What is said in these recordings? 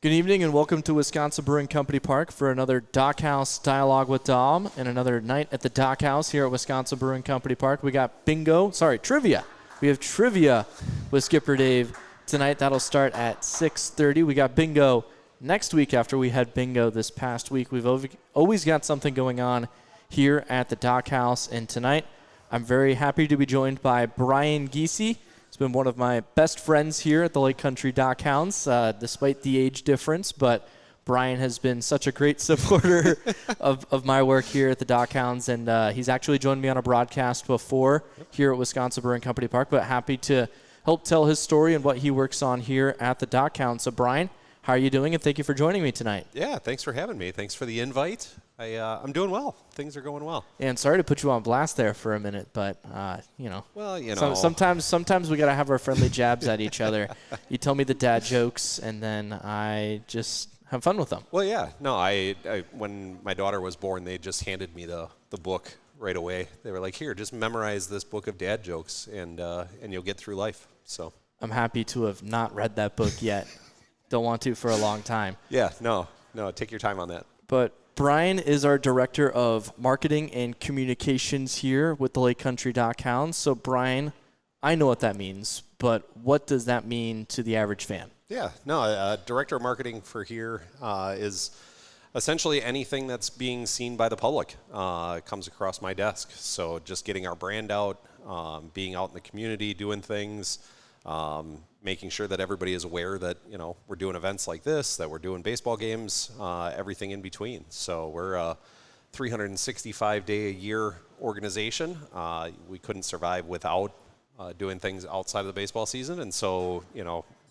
Good evening and welcome to Wisconsin Brewing Company Park for another DockHaus Dialogue with Dom and another night at the DockHaus here at Wisconsin Brewing Company Park. We got trivia. We have trivia with Skipper Dave tonight. That'll start at 6:30. We got bingo next week after we had bingo this past week. We've always got something going on here at the DockHaus, and tonight I'm very happy to be joined by Bryan Giese. He's been one of my best friends here at the Lake Country DockHounds, despite the age difference. But Bryan has been such a great supporter of my work here at the DockHounds, and he's actually joined me on a broadcast before here at Wisconsin Brewing Company Park, but happy to help tell his story and what he works on here at the DockHounds. So, Bryan, how are you doing? And thank you for joining me tonight. Yeah, thanks for having me. Thanks for the invite. I'm doing well. Things are going well. And sorry to put you on blast there for a minute, but Well, sometimes we gotta have our friendly jabs at each other. You tell me the dad jokes, and then I just have fun with them. Well, yeah. No, I when my daughter was born, they just handed me the book right away. They were like, "Here, just memorize this book of dad jokes, and you'll get through life." So I'm happy to have not read that book yet. Don't want to for a long time. Yeah, no, take your time on that. But Bryan is our Director of Marketing and Communications here with the Lake Country DockHounds. So, Bryan, I know what that means, but what does that mean to the average fan? Yeah, no, Director of Marketing for here is essentially anything that's being seen by the public comes across my desk. So just getting our brand out, being out in the community, doing things, making sure that everybody is aware that, we're doing events like this, that we're doing baseball games, everything in between. So we're a 365-day-a-year organization. We couldn't survive without doing things outside of the baseball season. And so,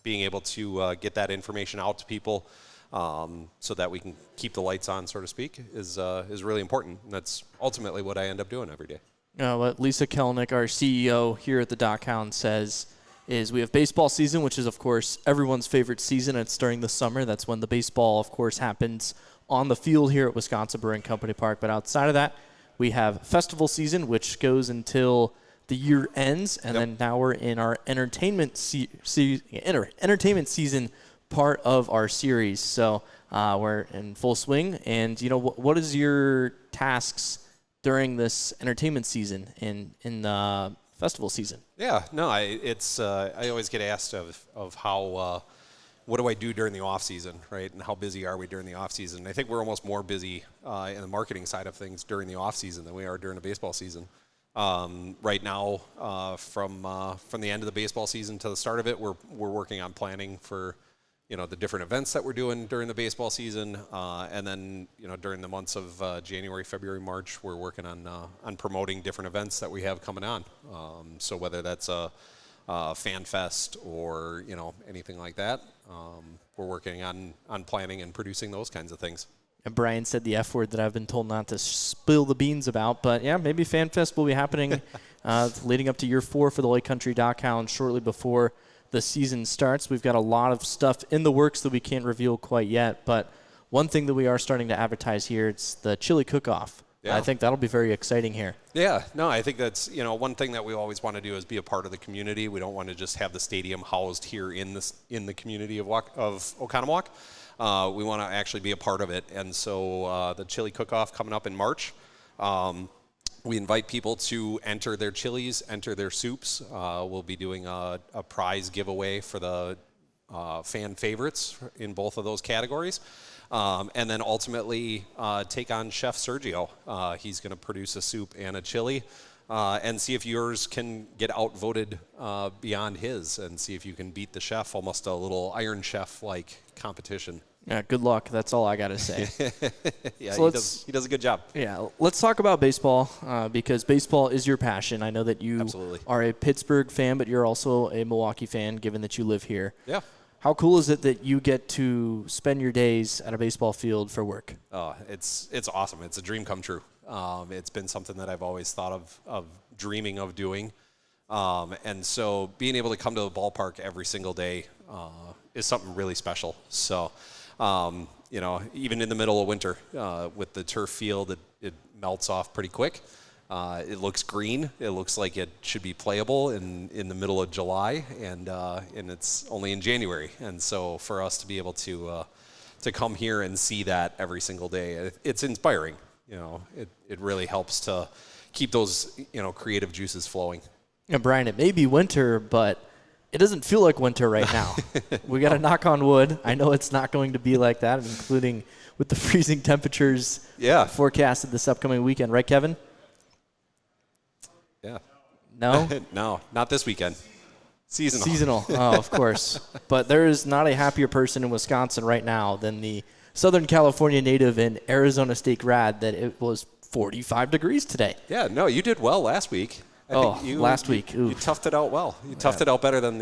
being able to get that information out to people so that we can keep the lights on, so to speak, is really important. And that's ultimately what I end up doing every day. What Lisa Kelnick, our CEO here at the DockHounds, says is we have baseball season, which is, of course, everyone's favorite season. It's during the summer. That's when the baseball, of course, happens on the field here at Wisconsin Brewing Company Park. But outside of that, we have festival season, which goes until the year ends. And then now we're in our entertainment season part of our series. So we're in full swing. And, what is your tasks during this entertainment season in the festival season? Yeah, no, I always get asked of how, what do I do during the off season, right? And how busy are we during the off season? I think we're almost more busy in the marketing side of things during the off season than we are during the baseball season. Right now, from the end of the baseball season to the start of it, we're working on planning for, the different events that we're doing during the baseball season, and then during the months of January, February, March, we're working on promoting different events that we have coming on. So whether that's a fan fest or anything like that, we're working on planning and producing those kinds of things. And Bryan said the F word that I've been told not to spill the beans about, but yeah, maybe Fan Fest will be happening leading up to year 4 for the Lake Country DockHounds shortly before the season starts. We've got a lot of stuff in the works that we can't reveal quite yet, but one thing that we are starting to advertise here, it's the chili cook-off. Yeah. I think that'll be very exciting here. Yeah, no, I think that's, one thing that we always want to do is be a part of the community. We don't want to just have the stadium housed here in the community of Oconomowoc. We want to actually be a part of it, and so the chili cook-off coming up in March. We invite people to enter their chilies, enter their soups. We'll be doing a prize giveaway for the fan favorites in both of those categories. And then ultimately take on Chef Sergio. He's going to produce a soup and a chili and see if yours can get outvoted beyond his and see if you can beat the chef, almost a little Iron Chef-like competition. Yeah, good luck. That's all I got to say. Yeah, so he does a good job. Yeah, let's talk about baseball because baseball is your passion. I know that you are a Pittsburgh fan, but you're also a Milwaukee fan, given that you live here. Yeah. How cool is it that you get to spend your days at a baseball field for work? Oh, it's awesome. It's a dream come true. It's been something that I've always thought of dreaming of doing. And so being able to come to the ballpark every single day is something really special. So, even in the middle of winter with the turf field, it melts off pretty quick. It looks green. It looks like it should be playable in the middle of July, and it's only in January. And so for us to be able to come here and see that every single day, it's inspiring. It really helps to keep those creative juices flowing. Yeah, Brian, it may be winter, but it doesn't feel like winter right now. We got to knock on wood. I know it's not going to be like that, including with the freezing temperatures forecasted this upcoming weekend. Right, Kevin? Yeah. No? No, not this weekend. Seasonal. Oh, of course. But there is not a happier person in Wisconsin right now than the Southern California native and Arizona State grad that it was 45 degrees today. Yeah, no, you did well last week. Last week. You toughed it out well. You toughed it out better than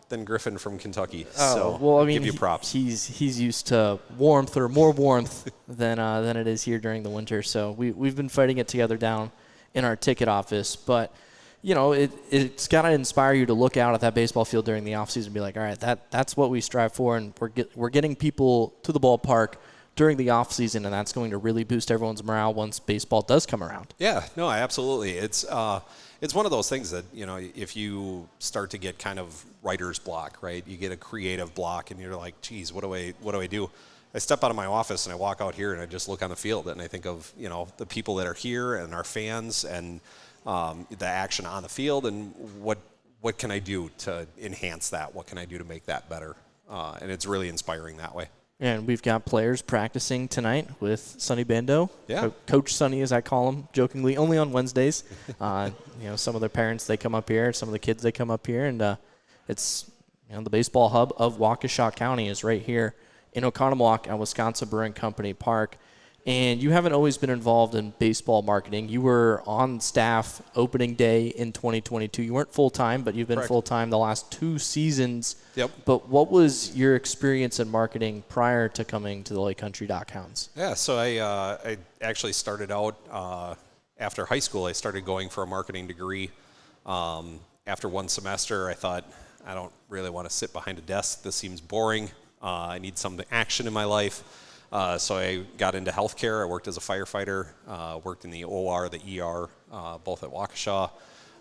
than Griffin from Kentucky. Give you props. He's used to warmth or more warmth than it is here during the winter. So we've been fighting it together down in our ticket office. But it's got to inspire you to look out at that baseball field during the offseason and be like, all right, that's what we strive for, and we're getting people to the ballpark during the offseason, and that's going to really boost everyone's morale once baseball does come around. Yeah, no, absolutely. It's one of those things that, if you start to get kind of writer's block, right? You get a creative block, and you're like, geez, what do I do? I step out of my office and I walk out here and I just look on the field and I think of, the people that are here and our fans and the action on the field, and what can I do to enhance that? What can I do to make that better? And it's really inspiring that way. And we've got players practicing tonight with Sonny Bando. Yeah. Coach Sonny, as I call him, jokingly, only on Wednesdays. Some of their parents, they come up here. Some of the kids, they come up here. And it's, the baseball hub of Waukesha County is right here in Oconomowoc at Wisconsin Brewing Company Park. And you haven't always been involved in baseball marketing. You were on staff opening day in 2022. You weren't full-time, but you've been full-time the last 2 seasons. Yep. But what was your experience in marketing prior to coming to the Lake Country DockHounds? Yeah, so I actually started out after high school. I started going for a marketing degree. After 1 semester, I thought, I don't really want to sit behind a desk. This seems boring. I need some action in my life. So I got into healthcare. I worked as a firefighter, worked in the OR, the ER, both at Waukesha,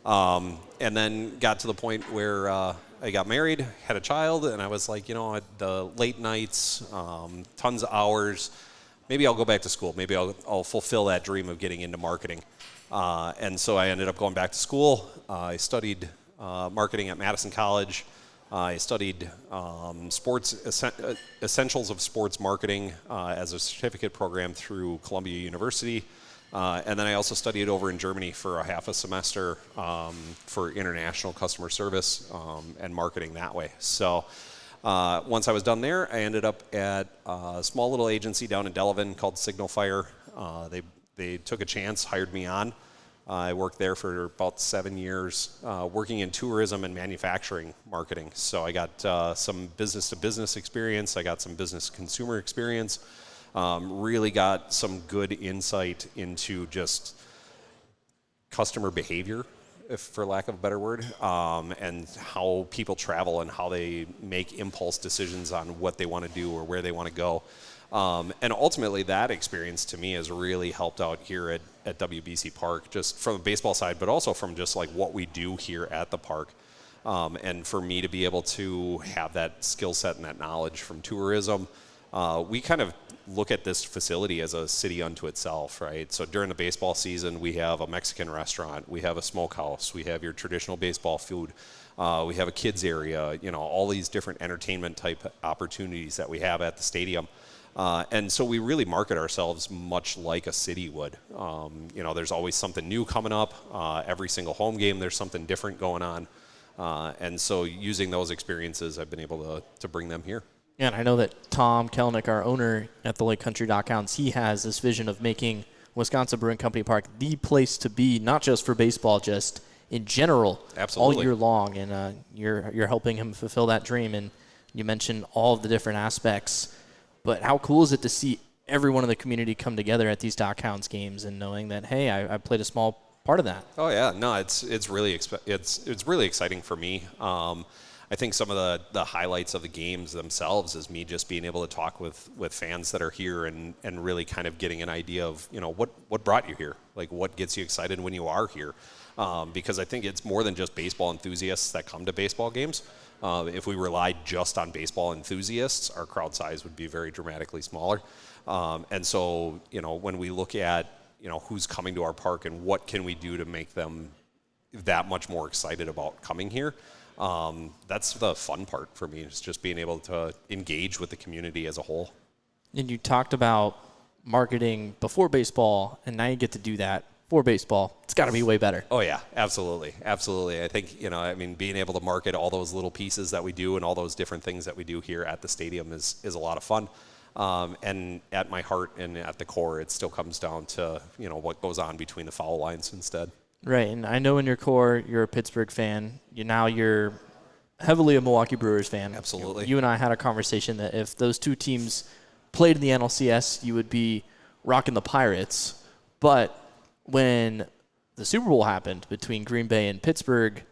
and then got to the point where I got married, had a child, and I was like, the late nights, tons of hours, maybe I'll go back to school. Maybe I'll fulfill that dream of getting into marketing. And so I ended up going back to school. I studied marketing at Madison College. I studied essentials of sports marketing as a certificate program through Columbia University. And then I also studied over in Germany for a half a semester for international customer service and marketing that way. So once I was done there, I ended up at a small little agency down in Delavan called Signal Fire. They took a chance, hired me on. I worked there for about 7 years, working in tourism and manufacturing marketing. So I got some business-to-business experience. I got some business-consumer experience. Really got some good insight into just customer behavior, if for lack of a better word, and how people travel and how they make impulse decisions on what they want to do or where they want to go. And ultimately, that experience to me has really helped out here at WBC Park, just from the baseball side, but also from just like what we do here at the park. And for me to be able to have that skill set and that knowledge from tourism, we kind of look at this facility as a city unto itself, right? So during the baseball season, we have a Mexican restaurant, we have a smokehouse, we have your traditional baseball food, we have a kids area, all these different entertainment type opportunities that we have at the stadium. And so we really market ourselves much like a city would. There's always something new coming up. Every single home game, there's something different going on. And so using those experiences, I've been able to bring them here. Yeah, and I know that Tom Kelnick, our owner at the Lake Country DockHounds, he has this vision of making Wisconsin Brewing Company Park the place to be, not just for baseball, just in general, Absolutely. all year long. And you're helping him fulfill that dream. And you mentioned all of the different aspects. But how cool is it to see everyone in the community come together at these DockHounds games and knowing that, hey, I played a small part of that? Oh yeah, no, it's really exciting for me. I think some of the highlights of the games themselves is me just being able to talk with fans that are here and really kind of getting an idea of, what brought you here? Like, what gets you excited when you are here? Because I think it's more than just baseball enthusiasts that come to baseball games. If we relied just on baseball enthusiasts, our crowd size would be very dramatically smaller. And so, when we look at, who's coming to our park and what can we do to make them that much more excited about coming here, that's the fun part for me, is just being able to engage with the community as a whole. And you talked about marketing before baseball, and now you get to do that for baseball. It's got to be way better. Oh, yeah, absolutely. Absolutely. I think, being able to market all those little pieces that we do and all those different things that we do here at the stadium is a lot of fun. And at my heart and at the core, it still comes down to, what goes on between the foul lines instead. Right, and I know in your core you're a Pittsburgh fan. You're heavily a Milwaukee Brewers fan. Absolutely. You and I had a conversation that if those two teams played in the NLCS, you would be rocking the Pirates. But when the Super Bowl happened between Green Bay and Pittsburgh,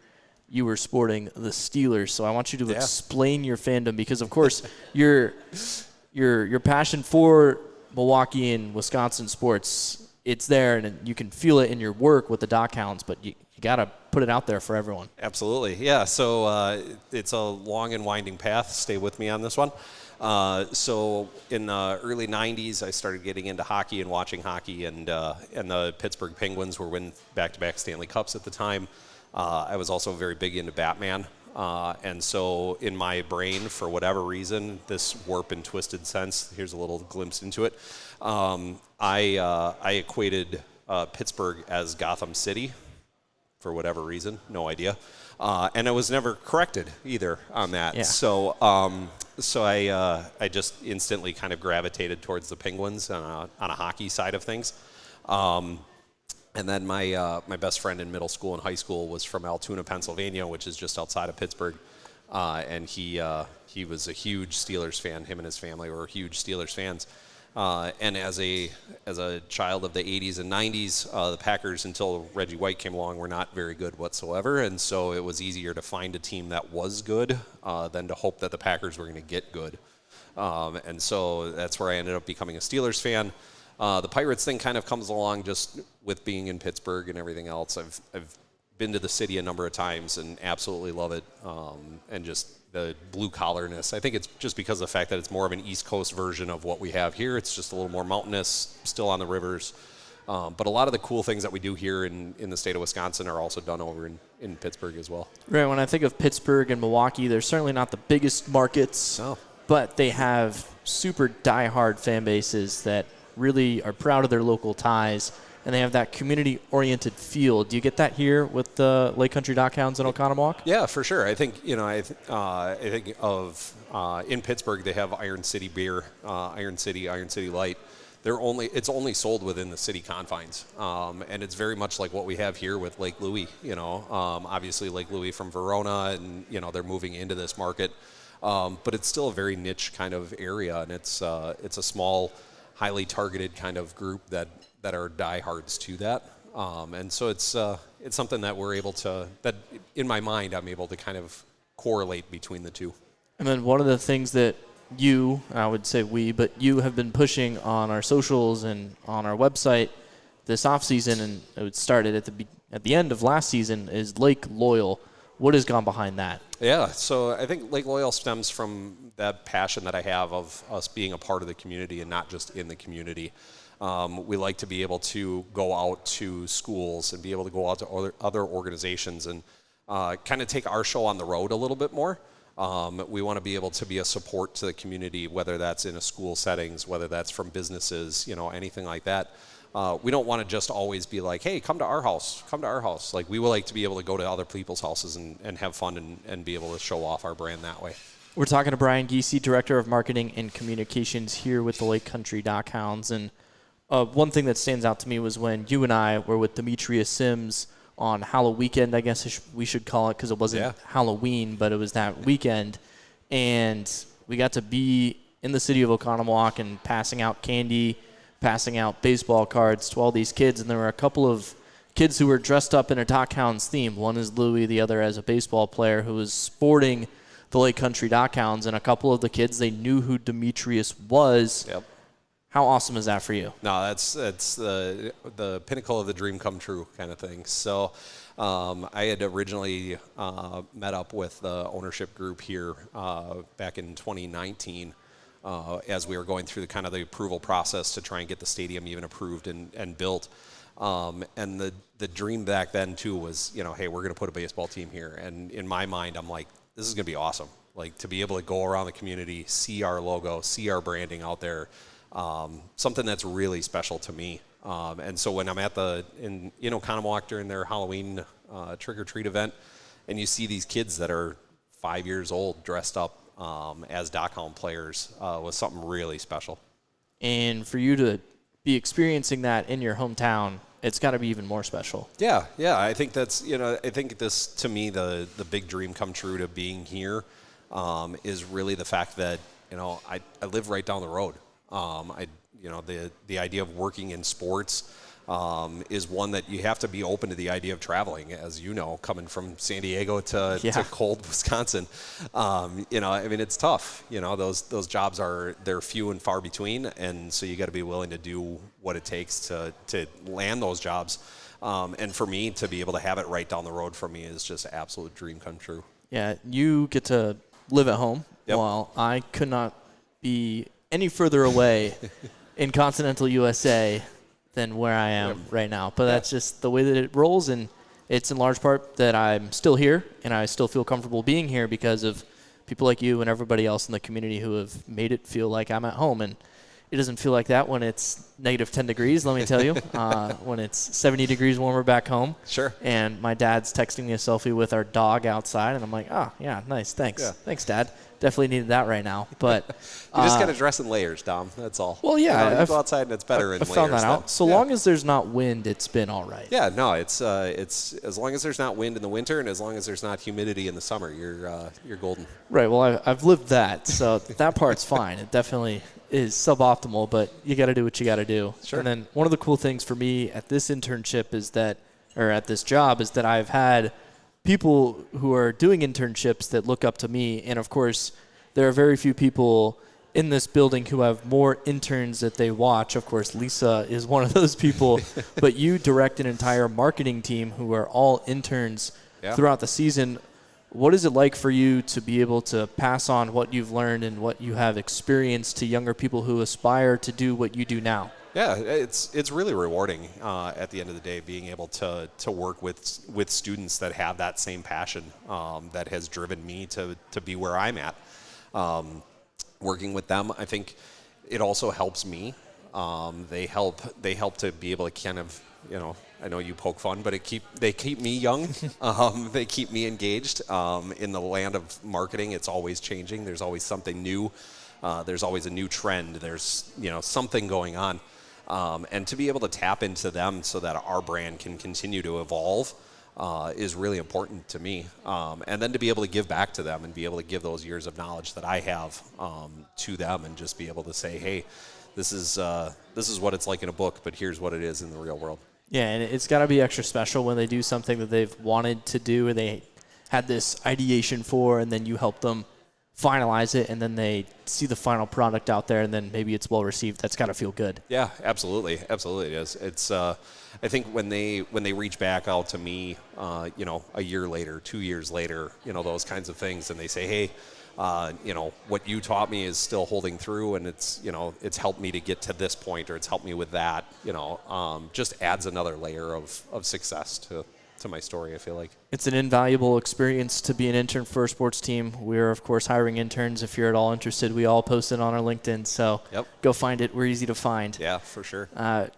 you were sporting the Steelers. So I want you to explain your fandom, because, of course, your passion for Milwaukee and Wisconsin sports, it's there, and you can feel it in your work with the DockHounds, but you got to put it out there for everyone. Absolutely. Yeah, so it's a long and winding path. Stay with me on this one. So in the early 90s, I started getting into hockey and watching hockey, and the Pittsburgh Penguins were winning back-to-back Stanley Cups at the time. I was also very big into Batman. And so in my brain, for whatever reason, this warped and twisted sense, here's a little glimpse into it, I equated Pittsburgh as Gotham City for whatever reason, no idea. And I was never corrected either on that. Yeah. So I just instantly kind of gravitated towards the Penguins on a hockey side of things. And then my best friend in middle school and high school was from Altoona, Pennsylvania, which is just outside of Pittsburgh. And he was a huge Steelers fan. Him and his family were huge Steelers fans. And as a child of the 80s and 90s, the Packers, until Reggie White came along, were not very good whatsoever. And so it was easier to find a team that was good than to hope that the Packers were going to get good. And so that's where I ended up becoming a Steelers fan. The Pirates thing kind of comes along just with being in Pittsburgh and everything else. I've been to the city a number of times and absolutely love it, and just the blue-collarness. I think it's just because of the fact that it's more of an East Coast version of what we have here. It's just a little more mountainous, still on the rivers. But a lot of the cool things that we do here in the state of Wisconsin are also done over in Pittsburgh as well. Right, when I think of Pittsburgh and Milwaukee, they're certainly not the biggest markets, but they have super diehard fan bases that really are proud of their local ties, and they have that community-oriented feel. Do you get that here with the Lake Country DockHounds in Oconomowoc? Yeah, for sure. I think I think of in Pittsburgh they have Iron City beer, Iron City Light. It's only sold within the city confines, and it's very much like what we have here with Lake Louis. Obviously Lake Louis from Verona, and they're moving into this market, but it's still a very niche kind of area, and it's a small, highly targeted kind of group that are diehards to that, and so it's something that we're able to, that in my mind I'm able to kind of correlate between the two. And then one of the things that I would say but you have been pushing on our socials and on our website this off season, and it started at the end of last season, is Lake Loyal. What has gone behind that? Yeah, so I think Lake Loyal stems from that passion that I have of us being a part of the community and not just in the community. We like to be able to go out to schools and be able to go out to other organizations and kind of take our show on the road a little bit more. We want to be able to be a support to the community, whether that's in a school settings, whether that's from businesses, anything like that. We don't want to just always be like, hey, come to our house. Like, we would like to be able to go to other people's houses and have fun and be able to show off our brand that way. We're talking to Bryan Giese, Director of Marketing and Communications here with the Lake Country DockHounds. And one thing that stands out to me was when you and I were with Demetrius Sims on Halloween weekend, I guess we should call it, because it wasn't Halloween, but it was that weekend. And we got to be in the city of Oconomowoc and passing out candy, passing out baseball cards to all these kids. And there were a couple of kids who were dressed up in a DockHounds theme. One is Louie, the other as a baseball player, who was sporting the Lake Country DockHounds, and a couple of the kids, they knew who Demetrius was. Yep. How awesome is that for you? No, that's the pinnacle of the dream come true kind of thing. So I had originally met up with the ownership group here back in 2019 as we were going through the approval process to try and get the stadium even approved and built. And the dream back then too was, hey, we're going to put a baseball team here. And in my mind, I'm like, this is going to be awesome. Like, to be able to go around the community, see our logo, see our branding out there. Something that's really special to me. And so when I'm in Oconomowoc during their Halloween trick-or-treat event, and you see these kids that are 5 years old dressed up as DockHound players, was something really special. And for you to be experiencing that in your hometown, it's got to be even more special. Yeah. I think that's, I think this, to me, the big dream come true to being here is really the fact that, I live right down the road. The idea of working in sports is one that you have to be open to the idea of traveling, as coming from San Diego to cold Wisconsin. It's tough. Those jobs they're few and far between, and so you got to be willing to do what it takes to land those jobs. And for me, to be able to have it right down the road from me is just an absolute dream come true. Yeah, you get to live at home. Yep. While I could not be any further away in continental USA than where I am right now. But that's just the way that it rolls, and it's in large part that I'm still here, and I still feel comfortable being here because of people like you and everybody else in the community who have made it feel like I'm at home. And it doesn't feel like that when it's negative 10 degrees, let me tell you, when it's 70 degrees warmer back home. Sure. And my dad's texting me a selfie with our dog outside, and I'm like, oh, yeah, nice, thanks. Yeah. Thanks, Dad. Definitely needed that right now. But you just got to dress in layers, Dom. That's all. Well, yeah. You go outside and it's better in layers. I found that out. So long as there's not wind, it's been all right. Yeah, no, it's as long as there's not wind in the winter and as long as there's not humidity in the summer, you're golden. Right. Well, I've lived that, so that part's fine. It definitely is suboptimal, but you got to do what you got to do. Sure. And then one of the cool things for me at this internship at this job is that I've had people who are doing internships that look up to me, and of course, there are very few people in this building who have more interns that they watch. Of course, Lisa is one of those people, but you direct an entire marketing team who are all interns throughout the season. What is it like for you to be able to pass on what you've learned and what you have experienced to younger people who aspire to do what you do now? Yeah, it's really rewarding at the end of the day, being able to work with students that have that same passion that has driven me to be where I'm at. Working with them, I think it also helps me. They help to be able to kind of, I know you poke fun, but they keep me young. They keep me engaged. In the land of marketing, it's always changing. There's always something new. There's always a new trend. There's something going on. And to be able to tap into them so that our brand can continue to evolve is really important to me. And then to be able to give back to them and be able to give those years of knowledge that I have to them and just be able to say, hey, this is what it's like in a book, but here's what it is in the real world. Yeah, and it's got to be extra special when they do something that they've wanted to do or they had this ideation for, and then you help them finalize it, and then they see the final product out there, and then maybe it's well received. That's got to feel good. Yeah, absolutely it is. It's I think when they reach back out to me, a year later, 2 years later, those kinds of things, and they say, hey, what you taught me is still holding through, and it's helped me to get to this point, or it's helped me with that. Just adds another layer of success to my story, I feel like. It's an invaluable experience to be an intern for a sports team. We're, of course, hiring interns. If you're at all interested, we all post it on our LinkedIn, so Go find it. We're easy to find. Yeah, for sure.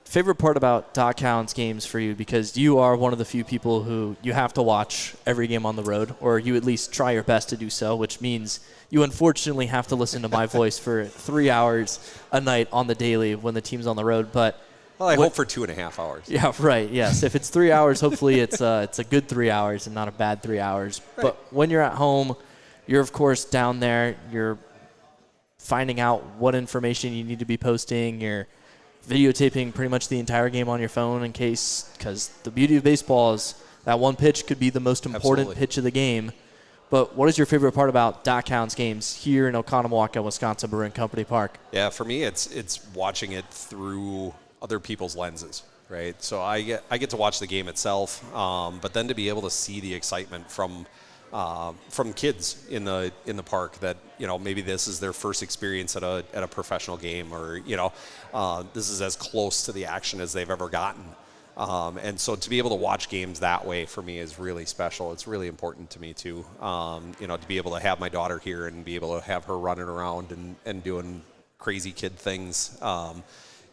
Favorite part about DockHounds games for you, because you are one of the few people who you have to watch every game on the road, or you at least try your best to do so, which means you unfortunately have to listen to my voice for 3 hours a night on the daily when the team's on the road. But well, I hope for 2.5 hours. Yeah, right. Yes, if it's 3 hours, hopefully it's a good 3 hours and not a bad 3 hours. Right. But when you're at home, you're of course down there. You're finding out what information you need to be posting. You're videotaping pretty much the entire game on your phone in case, because the beauty of baseball is that one pitch could be the most important pitch of the game. But what is your favorite part about DockHounds games here in Oconomowoc at Wisconsin Brewing Company Park? Yeah, for me, it's watching it through other people's lenses, right? So I get to watch the game itself, but then to be able to see the excitement from kids in the park that, you know, maybe this is their first experience at a professional game, or, you know, this is as close to the action as they've ever gotten. And so to be able to watch games that way for me is really special. It's really important to me too. You know, to be able to have my daughter here and be able to have her running around and doing crazy kid things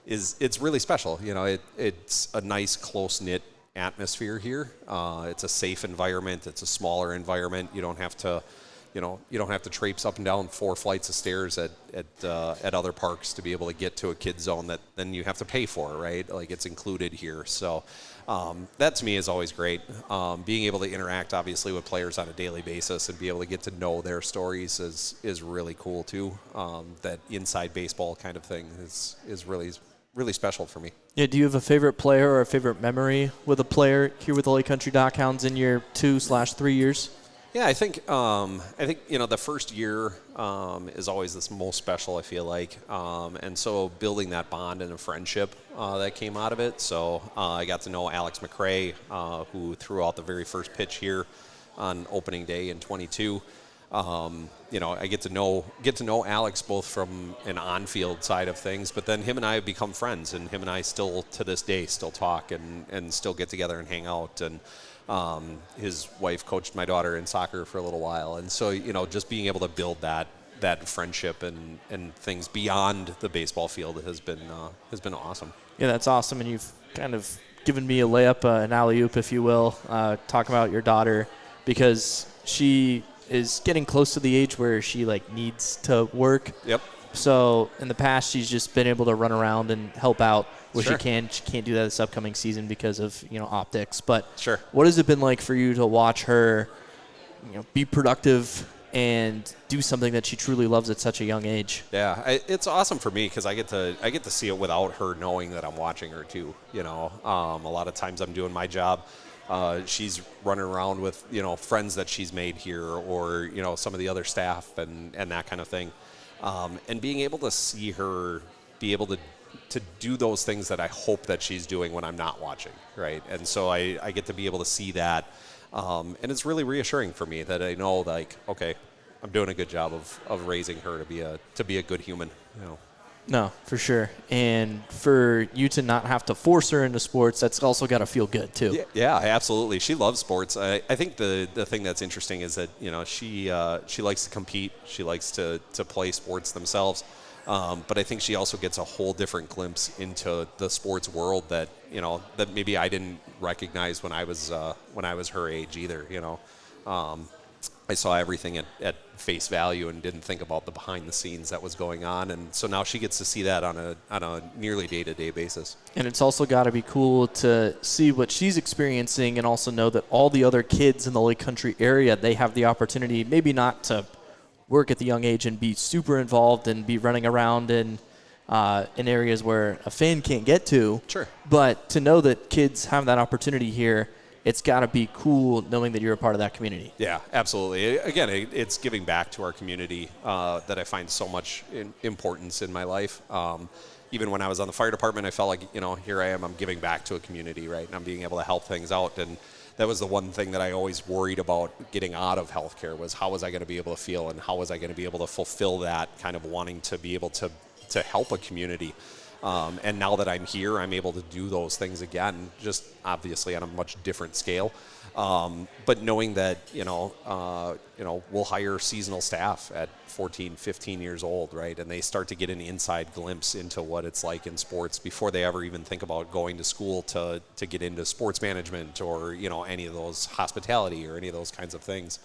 it's really special. You know, it's a nice close-knit atmosphere here. It's a safe environment. It's a smaller environment. You don't have to traipse up and down 4 flights of stairs at other parks to be able to get to a kid zone that then you have to pay for, right? Like, it's included here. So that to me is always great. Being able to interact obviously with players on a daily basis and be able to get to know their stories is really cool too. That inside baseball kind of thing is really special for me. Yeah, do you have a favorite player or a favorite memory with a player here with the Lake Country DockHounds in your 2/3 years? Yeah, I think you know, the first year is always the most special, I feel like, and so building that bond and a friendship that came out of it. So I got to know Alex McRae, who threw out the very first pitch here on opening day in 22. You know, I get to know Alex both from an on-field side of things, but then him and I have become friends, and him and I still to this day still talk and still get together and hang out. And his wife coached my daughter in soccer for a little while, and so, you know, just being able to build that friendship and things beyond the baseball field has been awesome. Yeah, that's awesome, and you've kind of given me a layup, an alley-oop, if you will, talking about your daughter, because she is getting close to the age where she needs to work. Yep. So in the past, she's just been able to run around and help out where Sure. she can. She can't do that this upcoming season because of, you know, optics. But Sure. what has it been like for you to watch her, you know, be productive and do something that she truly loves at such a young age? Yeah, it's awesome for me because I get to see it without her knowing that I'm watching her too. You know, a lot of times I'm doing my job. She's running around with, you know, friends that she's made here, or, you know, some of the other staff and that kind of thing. And being able to see her be able to do those things that I hope that she's doing when I'm not watching, right? And so I get to be able to see that. And it's really reassuring for me that I know, like, okay, I'm doing a good job of raising her to be a good human, you know. No, for sure. And for you to not have to force her into sports, that's also got to feel good too. Yeah, absolutely. She loves sports. I think the thing that's interesting is that, you know, she likes to compete. She likes to play sports themselves. But I think she also gets a whole different glimpse into the sports world that, you know, that maybe I didn't recognize when I was her age either. You know, I saw everything at face value and didn't think about the behind the scenes that was going on, and so now she gets to see that on a nearly day-to-day basis. And it's also got to be cool to see what she's experiencing and also know that all the other kids in the Lake Country area, they have the opportunity maybe not to work at the young age and be super involved and be running around in areas where a fan can't get to. Sure. But to know that kids have that opportunity here, it's got to be cool knowing that you're a part of that community. Yeah, absolutely. Again, it's giving back to our community that I find so much importance in my life. Even when I was on the fire department, I felt like, you know, here I am, I'm giving back to a community, right? And I'm being able to help things out. And that was the one thing that I always worried about getting out of healthcare, was how was I going to be able to feel and how was I going to be able to fulfill that kind of wanting to be able to help a community. And now that I'm here, I'm able to do those things again, just obviously on a much different scale. But knowing that, we'll hire seasonal staff at 14, 15 years old, right? And they start to get an inside glimpse into what it's like in sports before they ever even think about going to school to get into sports management or, you know, any of those hospitality or any of those kinds of things.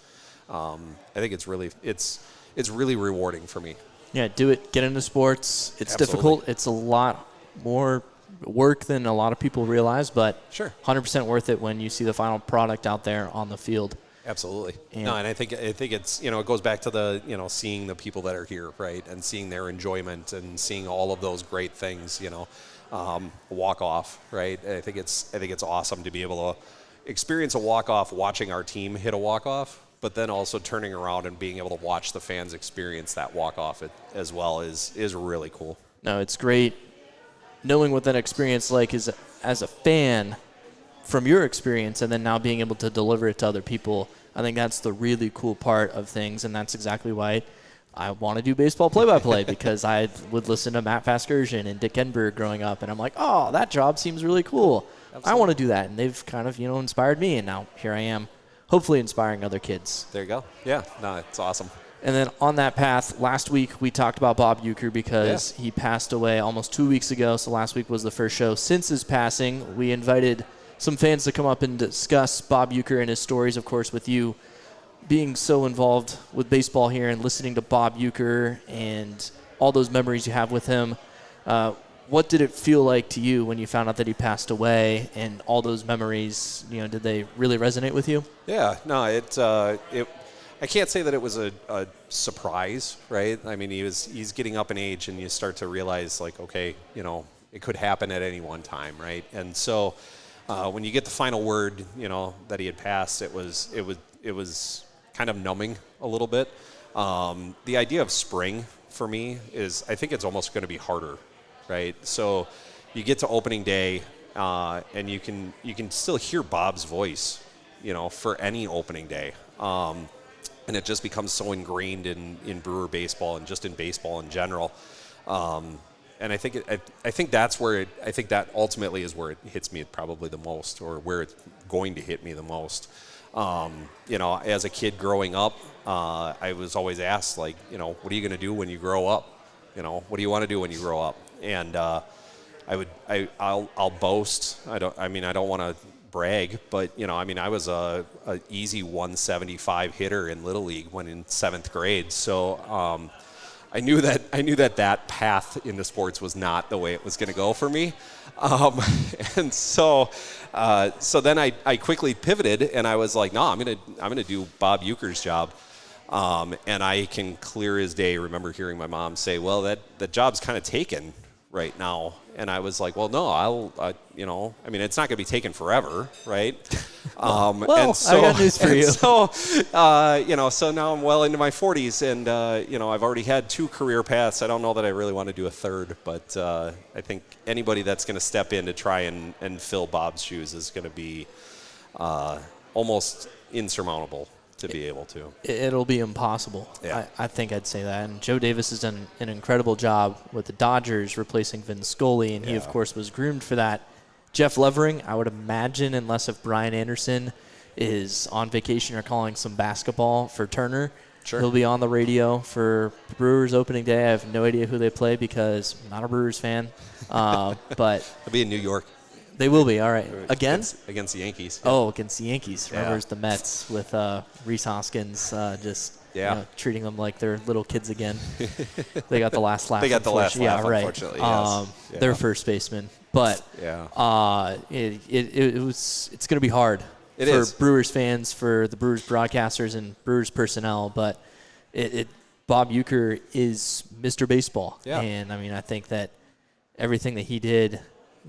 I think it's really rewarding for me. Yeah, do it. Get into sports. It's Absolutely. difficult. It's a lot more work than a lot of people realize, but Sure. 100% worth it when you see the final product out there on the field. Absolutely. And no, and I think it's, you know, it goes back to the, you know, seeing the people that are here, right, and seeing their enjoyment and seeing all of those great things, you know, walk off, right. I think it's awesome to be able to experience a walk off, watching our team hit a walk off. but then also turning around and being able to watch the fans experience that walk-off as well is really cool. No, it's great knowing what that experience like is as a fan from your experience, and then now being able to deliver it to other people. I think that's the really cool part of things, and that's exactly why I want to do baseball play-by-play, because I would listen to Matt Vasgersian and Dick Enberg growing up, and I'm like, oh, that job seems really cool. Absolutely. I want to do that, and they've kind of, inspired me, and now here I am, hopefully inspiring other kids. There you go. Yeah, no, it's awesome. And then on that path, last week we talked about Bob Uecker because he passed away almost 2 weeks ago, so last week was the first show since his passing. We invited some fans to come up and discuss Bob Uecker and his stories, of course, with you being so involved with baseball here and listening to Bob Uecker and all those memories you have with him. What did it feel like to you when you found out that he passed away, and all those memories, did they really resonate with you? Yeah, no, I can't say that it was a surprise, right? I mean, he's getting up in age, and you start to realize, like, okay, it could happen at any one time, right? And so when you get the final word, that he had passed, it was kind of numbing a little bit. The idea of spring for me is, I think it's almost going to be harder, right? So you get to opening day, and you can still hear Bob's voice, for any opening day. And it just becomes so ingrained in Brewer baseball and just in baseball in general. And I think that's where I think that ultimately is where it hits me probably the most, or where it's going to hit me the most. As a kid growing up, I was always asked, like, what are you going to do when you grow up? What do you want to do when you grow up? And I'll boast. I don't want to brag, but I was a easy 175 hitter in Little League when in 7th grade. So I knew that path into sports was not the way it was going to go for me. And so then I quickly pivoted, and I was like, no, I'm gonna do Bob Uecker's job. And I can clear as day remember hearing my mom say, well, that job's kind of taken right now. And I was like, well, no, it's not going to be taken forever, right? And so, I got news for you. So, so now I'm well into my 40s, and, I've already had 2 career paths. I don't know that I really want to do a third, but I think anybody that's going to step in to try and fill Bob's shoes is going to be almost insurmountable to be able to. It'll be impossible. Yeah. I think I'd say that. And Joe Davis has done an incredible job with the Dodgers replacing Vin Scully, and he, of course, was groomed for that. Jeff Levering, I would imagine, unless if Brian Anderson is on vacation or calling some basketball for Turner, sure, he'll be on the radio for Brewers opening day. I have no idea who they play because I'm not a Brewers fan. But I'll be in New York. They will be, all right. Against the Yankees. Yeah. Oh, against the Yankees. Remember, it's the Mets with Rhys Hoskins treating them like they're little kids again. They got the last laugh. They got the last laugh, unfortunately. Yes. Their first baseman. But it's going to be hard for Brewers fans, for the Brewers broadcasters and Brewers personnel. But Bob Uecker is Mr. Baseball. Yeah. And, I think that everything that he did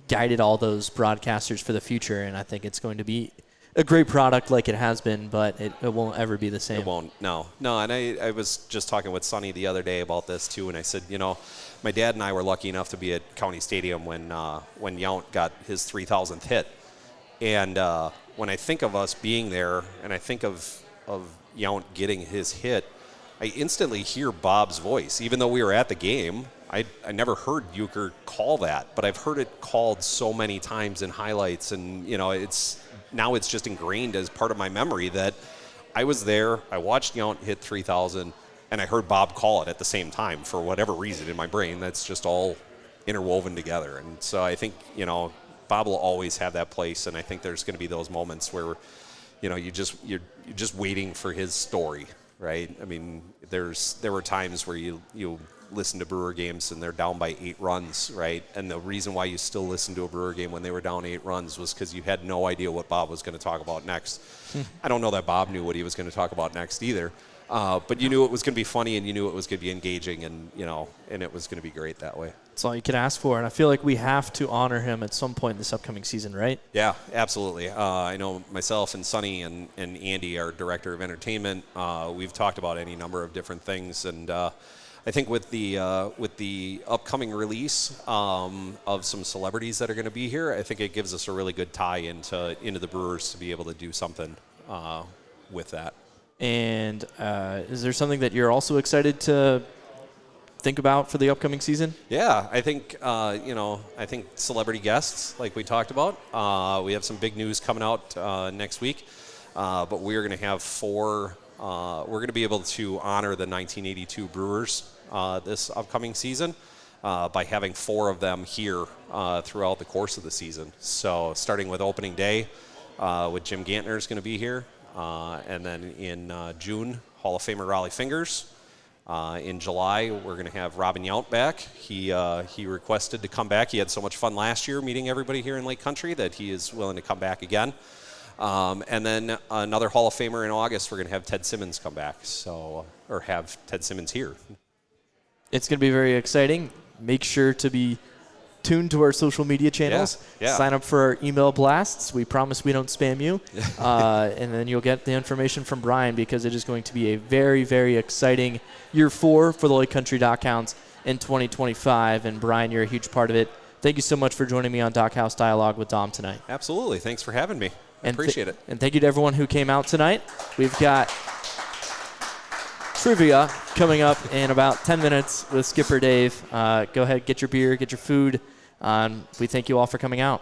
guided all those broadcasters for the future, and I think it's going to be a great product like it has been, but it won't ever be the same. It won't, no. And I was just talking with Sonny the other day about this too, and I said, my dad and I were lucky enough to be at County Stadium when Yount got his 3,000th hit, and when I think of us being there, and I think of Yount getting his hit, I instantly hear Bob's voice, even though we were at the game. I never heard Uecker call that, but I've heard it called so many times in highlights, and it's just ingrained as part of my memory that I was there, I watched Yount hit 3,000, and I heard Bob call it at the same time for whatever reason in my brain. That's just all interwoven together, and so I think Bob will always have that place, and I think there's going to be those moments where you're just waiting for his story, right? I mean, there were times where you listen to Brewer games and they're down by 8 runs, right? And the reason why you still listen to a Brewer game when they were down 8 runs was because you had no idea what Bob was going to talk about next. I don't know that Bob knew what he was going to talk about next either. But you knew it was going to be funny, and you knew it was going to be engaging, and and it was going to be great that way. That's all you could ask for, and I feel like we have to honor him at some point this upcoming season, right? Yeah, absolutely. I know myself and Sonny and Andy, our director of entertainment, we've talked about any number of different things, and I think with the upcoming release of some celebrities that are going to be here, I think it gives us a really good tie into the Brewers to be able to do something with that. And is there something that you're also excited to think about for the upcoming season? Yeah, I think I think celebrity guests, like we talked about. We have some big news coming out next week, but we are going to have 4. We're going to be able to honor the 1982 Brewers this upcoming season by having 4 of them here throughout the course of the season. So starting with opening day, with Jim Gantner is going to be here, and then in June, Hall of Famer Raleigh Fingers. In July, we're going to have Robin Yount back. He requested to come back. He had so much fun last year meeting everybody here in Lake Country that he is willing to come back again. And then another Hall of Famer in August, we're going to have Ted Simmons come back, or have Ted Simmons here. It's going to be very exciting. Make sure to be tuned to our social media channels. Yeah. Sign up for our email blasts. We promise we don't spam you. And then you'll get the information from Bryan, because it is going to be a very, very exciting year 4 for the Lake Country DockHounds in 2025. And Bryan, you're a huge part of it. Thank you so much for joining me on DockHaus Dialogue with Dom tonight. Absolutely. Thanks for having me. I appreciate it. And thank you to everyone who came out tonight. We've got trivia coming up in about 10 minutes with Skipper Dave. Go ahead, get your beer, get your food. We thank you all for coming out.